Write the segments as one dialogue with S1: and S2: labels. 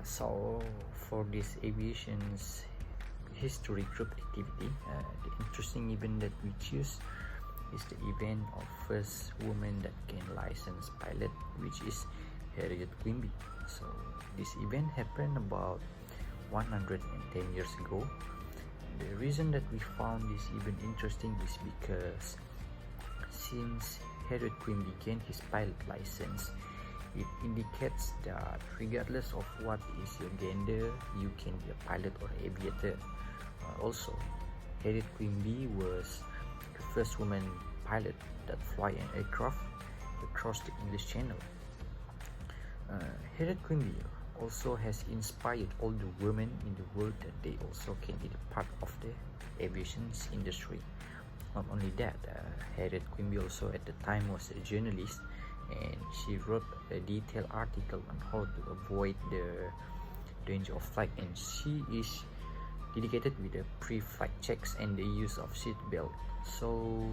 S1: So for this aviation's history group activity, the interesting event that we choose is the event of first woman that gained license pilot, which is Harriet Quimby. So this event happened about 110 years ago. The reason that we found this event interesting is because since Harriet Quimby gained his pilot license, it indicates that regardless of what is your gender, you can be a pilot or aviator. Also, Harriet Quimby was the first woman pilot that fly an aircraft across the English Channel. Harriet Quimby also has inspired all the women in the world that they also can be a part of the aviation industry. Not only that, Harriet Quimby also at the time was a journalist, and she wrote a detailed article on how to avoid the danger of flight, and she is dedicated with the pre-flight checks and the use of seat belt. So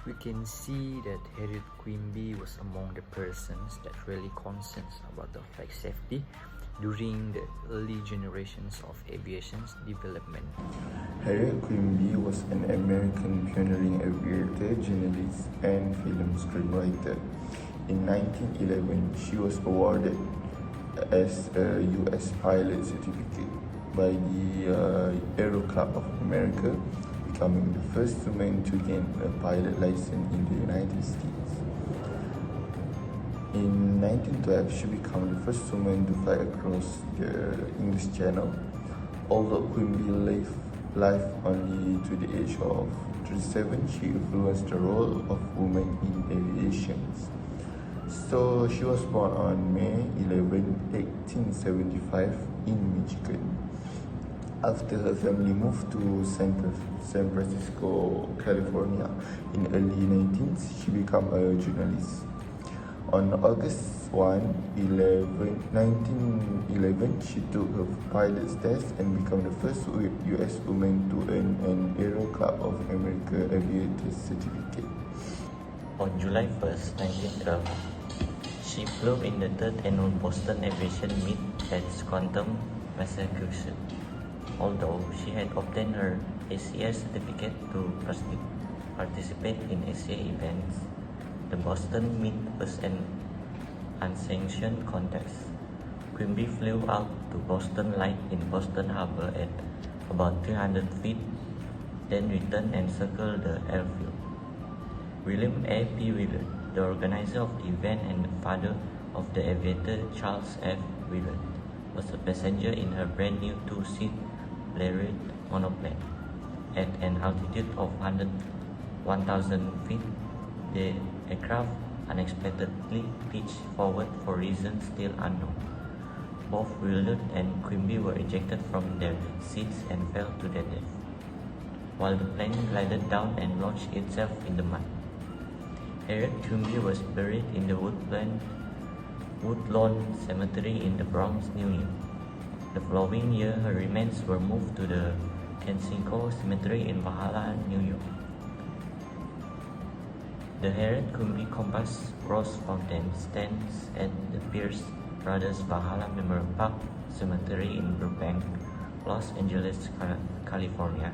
S1: we can see that Harriet Quimby was among the persons that really concerned about the flight safety during the early generations of aviation's development.
S2: Harriet Quimby was an American pioneering aviator, journalist, and film scriptwriter. In 1911, she was awarded as a U.S. pilot certificate by the Aero Club of America, becoming the first woman to gain a pilot license in the United States. In 1912, she became the first woman to fly across the English Channel. Although Quimby lived life only to the age of 37, she influenced the role of women in aviation. So she was born on May 11, 1875 in Michigan. After her family moved to San Francisco, California in early 19th, she became a journalist. On August 1, 1911, she took her pilot's test and became the first U.S. woman to earn an Aero Club of America aviator certificate.
S3: On July 1st, 1912, she flew in the third annual Boston Aviation Meet at Scranton, Massachusetts. Although she had obtained her ACA certificate to participate in ACA events, the Boston Meet was an unsanctioned contest. Quimby flew out to Boston Light in Boston Harbor at about 300 feet, then returned and circled the airfield. William A. P. Willard, the organizer of the event and the father of the aviator Charles F. Willard, was a passenger in her brand new two-seat Blériot monoplane. At an altitude of 1,000 feet, the aircraft unexpectedly pitched forward for reasons still unknown. Both Willard and Quimby were ejected from their seats and fell to their death, while the plane glided down and launched itself in the mud. Harriet Quimby was buried in the Woodlawn Cemetery in the Bronx, New York. The following year, her remains were moved to the Kensico Cemetery in Valhalla, New York. The Harriet Quimby Compass Cross Fountain stands at the Pierce Brothers Valhalla Memorial Park Cemetery in Burbank, Los Angeles, California.